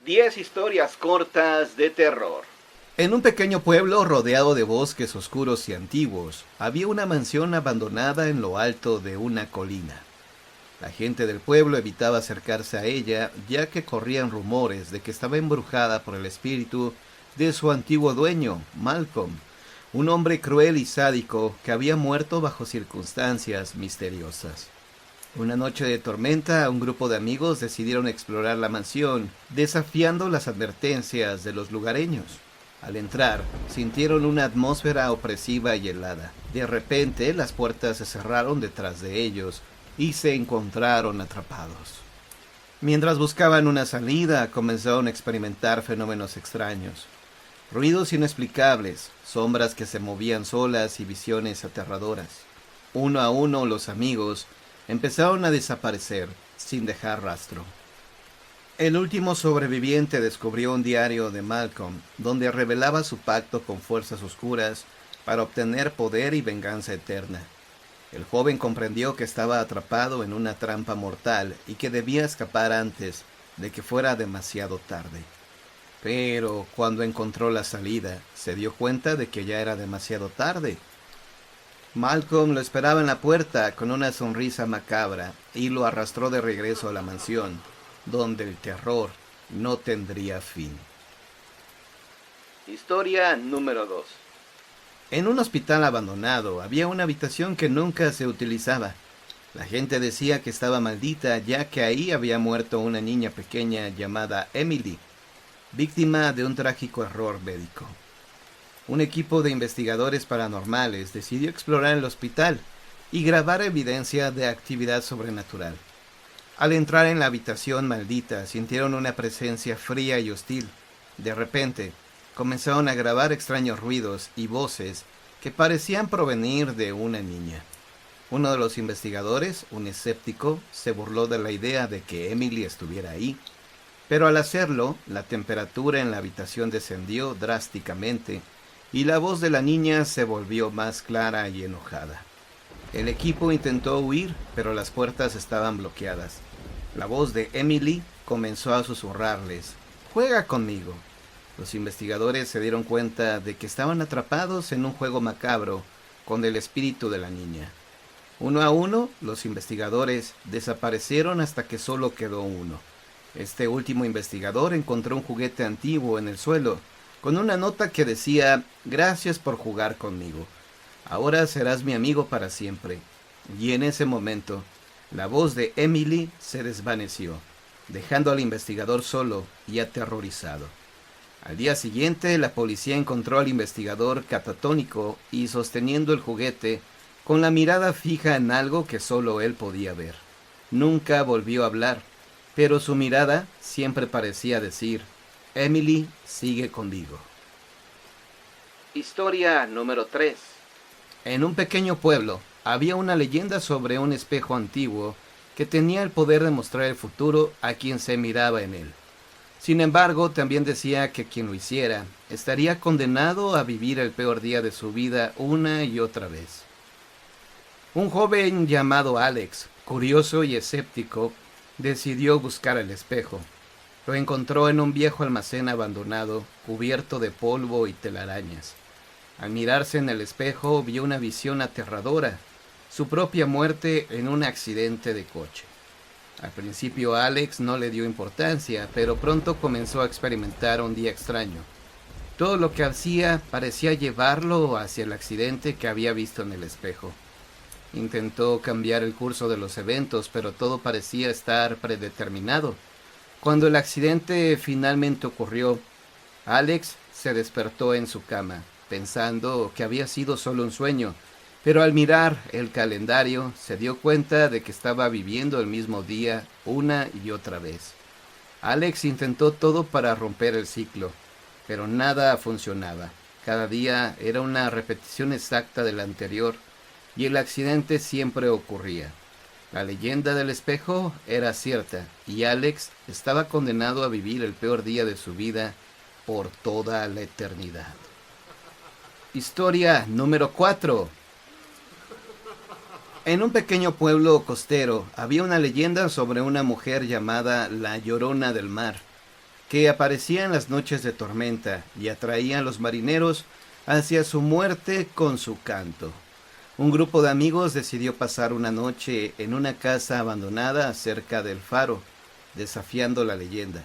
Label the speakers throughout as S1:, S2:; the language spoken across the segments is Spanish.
S1: 10 historias cortas de terror. En un pequeño pueblo rodeado de bosques oscuros y antiguos, había una mansión abandonada en lo alto de una colina. La gente del pueblo evitaba acercarse a ella, ya que corrían rumores de que estaba embrujada por el espíritu de su antiguo dueño, Malcolm, un hombre cruel y sádico que había muerto bajo circunstancias misteriosas. Una noche de tormenta, un grupo de amigos decidieron explorar la mansión, desafiando las advertencias de los lugareños. Al entrar, sintieron una atmósfera opresiva y helada. De repente, las puertas se cerraron detrás de ellos y se encontraron atrapados. Mientras buscaban una salida, comenzaron a experimentar fenómenos extraños. Ruidos inexplicables, sombras que se movían solas y visiones aterradoras. Uno a uno, los amigos empezaron a desaparecer sin dejar rastro. El último sobreviviente descubrió un diario de Malcolm, donde revelaba su pacto con fuerzas oscuras para obtener poder y venganza eterna. El joven comprendió que estaba atrapado en una trampa mortal y que debía escapar antes de que fuera demasiado tarde. Pero cuando encontró la salida, se dio cuenta de que ya era demasiado tarde. Malcolm lo esperaba en la puerta con una sonrisa macabra y lo arrastró de regreso a la mansión, donde el terror no tendría fin. Historia número 2. En un hospital abandonado había una habitación que nunca se utilizaba. La gente decía que estaba maldita, ya que ahí había muerto una niña pequeña llamada Emily, víctima de un trágico error médico. Un equipo de investigadores paranormales decidió explorar el hospital y grabar evidencia de actividad sobrenatural. Al entrar en la habitación maldita, sintieron una presencia fría y hostil. De repente, comenzaron a grabar extraños ruidos y voces que parecían provenir de una niña. Uno de los investigadores, un escéptico, se burló de la idea de que Emily estuviera ahí, pero al hacerlo, la temperatura en la habitación descendió drásticamente y la voz de la niña se volvió más clara y enojada. El equipo intentó huir, pero las puertas estaban bloqueadas. La voz de Emily comenzó a susurrarles: «Juega conmigo». Los investigadores se dieron cuenta de que estaban atrapados en un juego macabro con el espíritu de la niña. Uno a uno, los investigadores desaparecieron hasta que solo quedó uno. Este último investigador encontró un juguete antiguo en el suelo, con una nota que decía: «Gracias por jugar conmigo. Ahora serás mi amigo para siempre». Y en ese momento, la voz de Emily se desvaneció, dejando al investigador solo y aterrorizado. Al día siguiente, la policía encontró al investigador catatónico y sosteniendo el juguete, con la mirada fija en algo que solo él podía ver. Nunca volvió a hablar, pero su mirada siempre parecía decir: «Emily sigue conmigo». Historia número 3. En un pequeño pueblo había una leyenda sobre un espejo antiguo que tenía el poder de mostrar el futuro a quien se miraba en él. Sin embargo, también decía que quien lo hiciera estaría condenado a vivir el peor día de su vida una y otra vez. Un joven llamado Alex, curioso y escéptico, decidió buscar el espejo. Lo encontró en un viejo almacén abandonado, cubierto de polvo y telarañas. Al mirarse en el espejo, vio una visión aterradora: su propia muerte en un accidente de coche. Al principio Alex no le dio importancia, pero pronto comenzó a experimentar un día extraño. Todo lo que hacía parecía llevarlo hacia el accidente que había visto en el espejo. Intentó cambiar el curso de los eventos, pero todo parecía estar predeterminado. Cuando el accidente finalmente ocurrió, Alex se despertó en su cama, pensando que había sido solo un sueño, pero al mirar el calendario se dio cuenta de que estaba viviendo el mismo día una y otra vez. Alex intentó todo para romper el ciclo, pero nada funcionaba. Cada día era una repetición exacta del anterior, y el accidente siempre ocurría. La leyenda del espejo era cierta, y Alex estaba condenado a vivir el peor día de su vida por toda la eternidad. Historia número 4. En un pequeño pueblo costero había una leyenda sobre una mujer llamada la Llorona del Mar, que aparecía en las noches de tormenta y atraía a los marineros hacia su muerte con su canto. Un grupo de amigos decidió pasar una noche en una casa abandonada cerca del faro, desafiando la leyenda.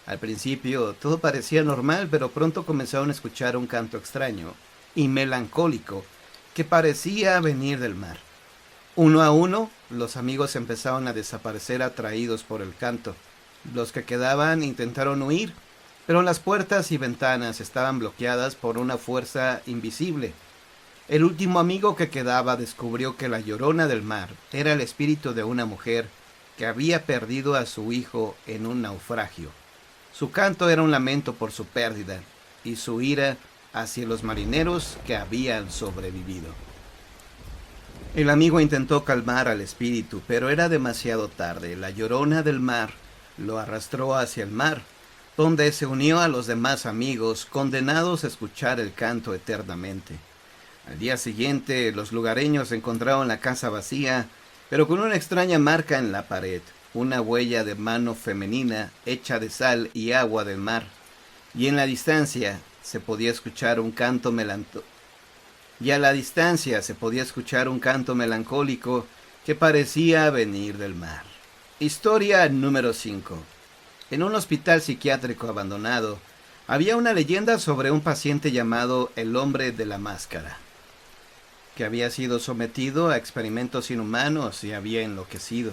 S1: Al principio todo parecía normal, pero pronto comenzaron a escuchar un canto extraño y melancólico que parecía venir del mar. Uno a uno, los amigos empezaron a desaparecer atraídos por el canto. Los que quedaban intentaron huir, pero las puertas y ventanas estaban bloqueadas por una fuerza invisible. El último amigo que quedaba descubrió que la llorona del mar era el espíritu de una mujer que había perdido a su hijo en un naufragio. Su canto era un lamento por su pérdida y su ira hacia los marineros que habían sobrevivido. El amigo intentó calmar al espíritu, pero era demasiado tarde. La llorona del mar lo arrastró hacia el mar, donde se unió a los demás amigos, condenados a escuchar el canto eternamente. Al día siguiente, los lugareños encontraron la casa vacía, pero con una extraña marca en la pared, una huella de mano femenina hecha de sal y agua del mar, y en la distancia se podía escuchar un canto melancólico que parecía venir del mar. Historia número 5. En un hospital psiquiátrico abandonado, había una leyenda sobre un paciente llamado el hombre de la máscara, que había sido sometido a experimentos inhumanos y había enloquecido.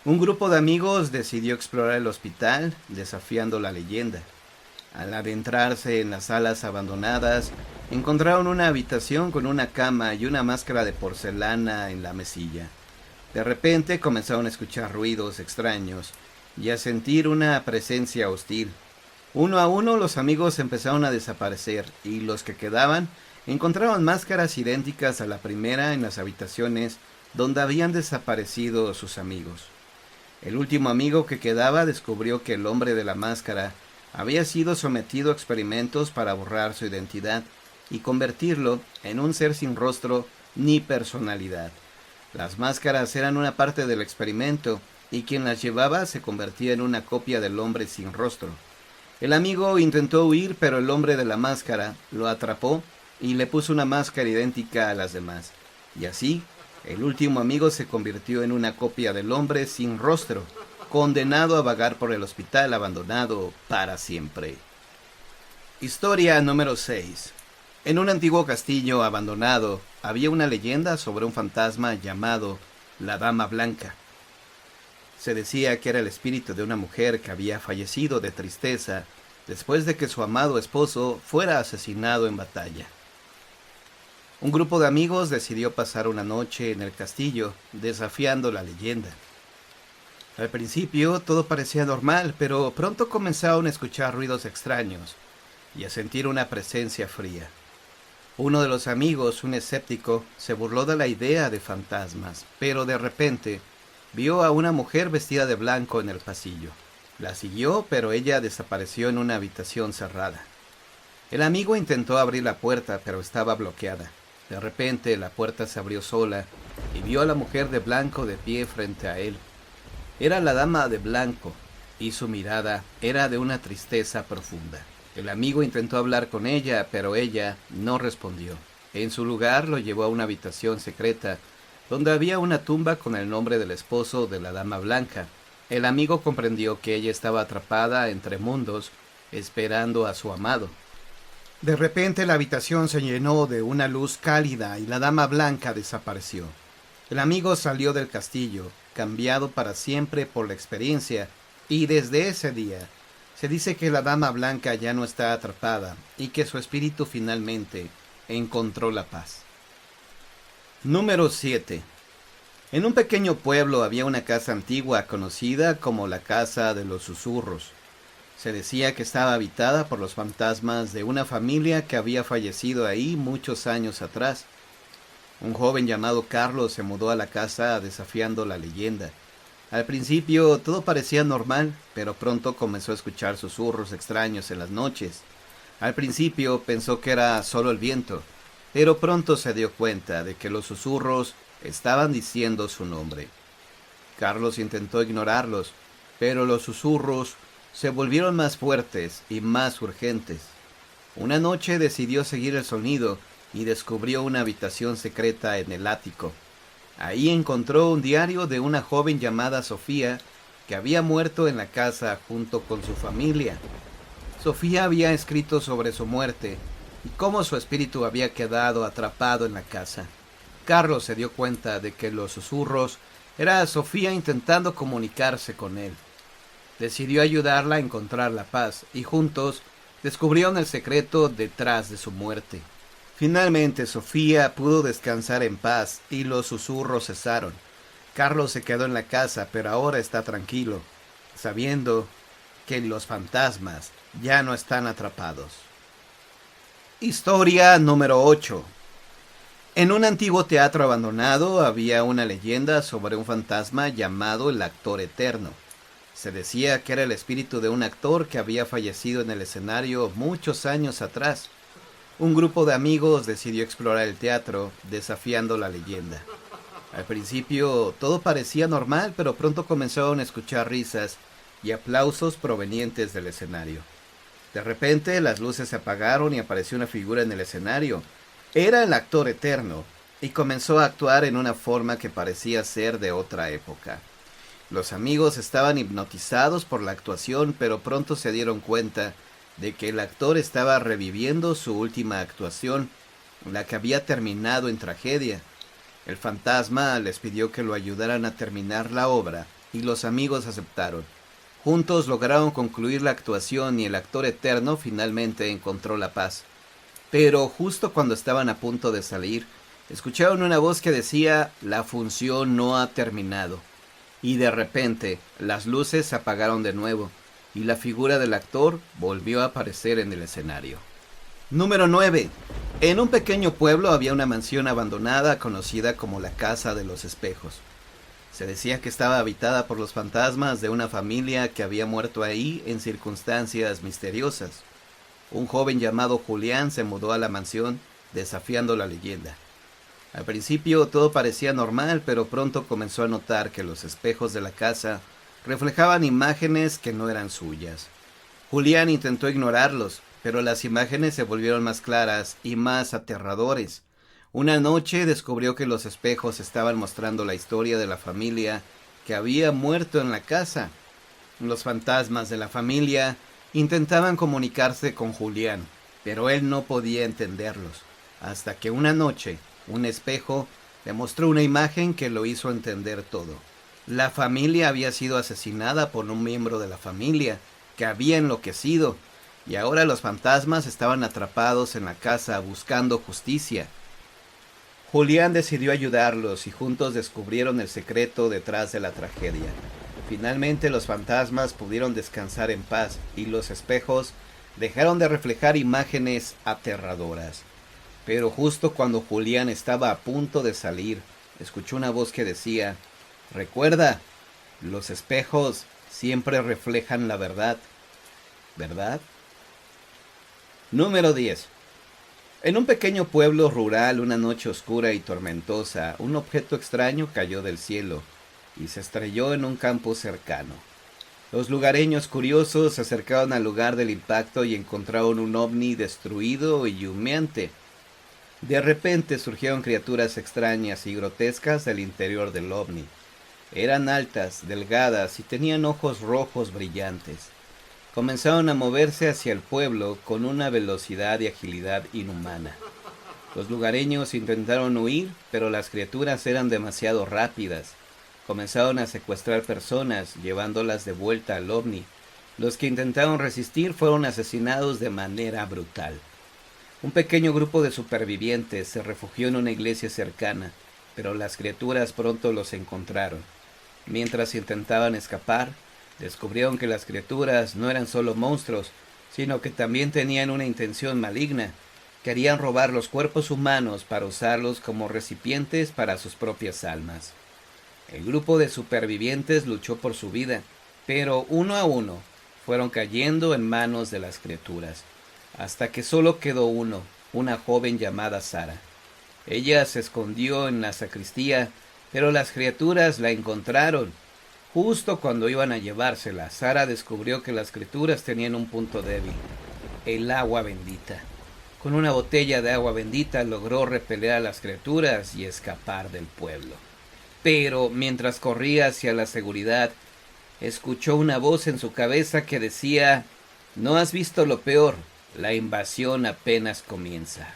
S1: Un grupo de amigos decidió explorar el hospital, desafiando la leyenda. Al adentrarse en las salas abandonadas, encontraron una habitación con una cama y una máscara de porcelana en la mesilla. De repente comenzaron a escuchar ruidos extraños y a sentir una presencia hostil. Uno a uno los amigos empezaron a desaparecer y los que quedaban encontraron máscaras idénticas a la primera en las habitaciones donde habían desaparecido sus amigos. El último amigo que quedaba descubrió que el hombre de la máscara había sido sometido a experimentos para borrar su identidad y convertirlo en un ser sin rostro ni personalidad. Las máscaras eran una parte del experimento y quien las llevaba se convertía en una copia del hombre sin rostro. El amigo intentó huir, pero el hombre de la máscara lo atrapó y le puso una máscara idéntica a las demás. Y así, el último amigo se convirtió en una copia del hombre sin rostro, condenado a vagar por el hospital abandonado para siempre. Historia número 6. En un antiguo castillo abandonado había una leyenda sobre un fantasma llamado la Dama Blanca. Se decía que era el espíritu de una mujer que había fallecido de tristeza después de que su amado esposo fuera asesinado en batalla. Un grupo de amigos decidió pasar una noche en el castillo, desafiando la leyenda. Al principio todo parecía normal, pero pronto comenzaron a escuchar ruidos extraños y a sentir una presencia fría. Uno de los amigos, un escéptico, se burló de la idea de fantasmas, pero de repente vio a una mujer vestida de blanco en el pasillo. La siguió, pero ella desapareció en una habitación cerrada. El amigo intentó abrir la puerta, pero estaba bloqueada. De repente la puerta se abrió sola y vio a la mujer de blanco de pie frente a él. Era la Dama de Blanco y su mirada era de una tristeza profunda. El amigo intentó hablar con ella, pero ella no respondió. En su lugar lo llevó a una habitación secreta, donde había una tumba con el nombre del esposo de la Dama Blanca. El amigo comprendió que ella estaba atrapada entre mundos, esperando a su amado. De repente la habitación se llenó de una luz cálida y la Dama Blanca desapareció. El amigo salió del castillo, cambiado para siempre por la experiencia, y desde ese día se dice que la Dama Blanca ya no está atrapada y que su espíritu finalmente encontró la paz. Número 7. En un pequeño pueblo había una casa antigua conocida como la Casa de los Susurros. Se decía que estaba habitada por los fantasmas de una familia que había fallecido ahí muchos años atrás. Un joven llamado Carlos se mudó a la casa desafiando la leyenda. Al principio todo parecía normal, pero pronto comenzó a escuchar susurros extraños en las noches. Al principio pensó que era solo el viento, pero pronto se dio cuenta de que los susurros estaban diciendo su nombre. Carlos intentó ignorarlos, pero los susurros se volvieron más fuertes y más urgentes. Una noche decidió seguir el sonido y descubrió una habitación secreta en el ático. Ahí encontró un diario de una joven llamada Sofía que había muerto en la casa junto con su familia. Sofía había escrito sobre su muerte y cómo su espíritu había quedado atrapado en la casa. Carlos se dio cuenta de que los susurros era Sofía intentando comunicarse con él. Decidió ayudarla a encontrar la paz y juntos descubrieron el secreto detrás de su muerte. Finalmente Sofía pudo descansar en paz y los susurros cesaron. Carlos se quedó en la casa, pero ahora está tranquilo, sabiendo que los fantasmas ya no están atrapados. Historia número 8. En un antiguo teatro abandonado había una leyenda sobre un fantasma llamado el actor eterno. Se decía que era el espíritu de un actor que había fallecido en el escenario muchos años atrás. Un grupo de amigos decidió explorar el teatro, desafiando la leyenda. Al principio todo parecía normal, pero pronto comenzaron a escuchar risas y aplausos provenientes del escenario. De repente las luces se apagaron y apareció una figura en el escenario. Era el actor eterno y comenzó a actuar en una forma que parecía ser de otra época. Los amigos estaban hipnotizados por la actuación, pero pronto se dieron cuenta de que el actor estaba reviviendo su última actuación, la que había terminado en tragedia. El fantasma les pidió que lo ayudaran a terminar la obra y los amigos aceptaron. Juntos lograron concluir la actuación y el actor eterno finalmente encontró la paz. Pero justo cuando estaban a punto de salir, escucharon una voz que decía: "La función no ha terminado". Y de repente, las luces se apagaron de nuevo, y la figura del actor volvió a aparecer en el escenario. Número 9. En un pequeño pueblo había una mansión abandonada conocida como la Casa de los Espejos. Se decía que estaba habitada por los fantasmas de una familia que había muerto ahí en circunstancias misteriosas. Un joven llamado Julián se mudó a la mansión, desafiando la leyenda. Al principio todo parecía normal, pero pronto comenzó a notar que los espejos de la casa reflejaban imágenes que no eran suyas. Julián intentó ignorarlos, pero las imágenes se volvieron más claras y más aterradores. Una noche descubrió que los espejos estaban mostrando la historia de la familia que había muerto en la casa. Los fantasmas de la familia intentaban comunicarse con Julián, pero él no podía entenderlos, hasta que una noche un espejo le mostró una imagen que lo hizo entender todo. La familia había sido asesinada por un miembro de la familia que había enloquecido, y ahora los fantasmas estaban atrapados en la casa buscando justicia. Julián decidió ayudarlos y juntos descubrieron el secreto detrás de la tragedia. Finalmente los fantasmas pudieron descansar en paz y los espejos dejaron de reflejar imágenes aterradoras. Pero justo cuando Julián estaba a punto de salir, escuchó una voz que decía: "Recuerda, los espejos siempre reflejan la verdad, ¿verdad?". Número 10. En un pequeño pueblo rural, una noche oscura y tormentosa, un objeto extraño cayó del cielo y se estrelló en un campo cercano. Los lugareños curiosos se acercaron al lugar del impacto y encontraron un ovni destruido y humeante. De repente surgieron criaturas extrañas y grotescas del interior del ovni. Eran altas, delgadas y tenían ojos rojos brillantes. Comenzaron a moverse hacia el pueblo con una velocidad y agilidad inhumana. Los lugareños intentaron huir, pero las criaturas eran demasiado rápidas. Comenzaron a secuestrar personas, llevándolas de vuelta al ovni. Los que intentaron resistir fueron asesinados de manera brutal. Un pequeño grupo de supervivientes se refugió en una iglesia cercana, pero las criaturas pronto los encontraron. Mientras intentaban escapar, descubrieron que las criaturas no eran solo monstruos, sino que también tenían una intención maligna. Querían robar los cuerpos humanos para usarlos como recipientes para sus propias almas. El grupo de supervivientes luchó por su vida, pero uno a uno fueron cayendo en manos de las criaturas, hasta que solo quedó uno, una joven llamada Sara. Ella se escondió en la sacristía, pero las criaturas la encontraron. Justo cuando iban a llevársela, Sara descubrió que las criaturas tenían un punto débil: el agua bendita. Con una botella de agua bendita logró repeler a las criaturas y escapar del pueblo. Pero mientras corría hacia la seguridad, escuchó una voz en su cabeza que decía: «No has visto lo peor, la invasión apenas comienza».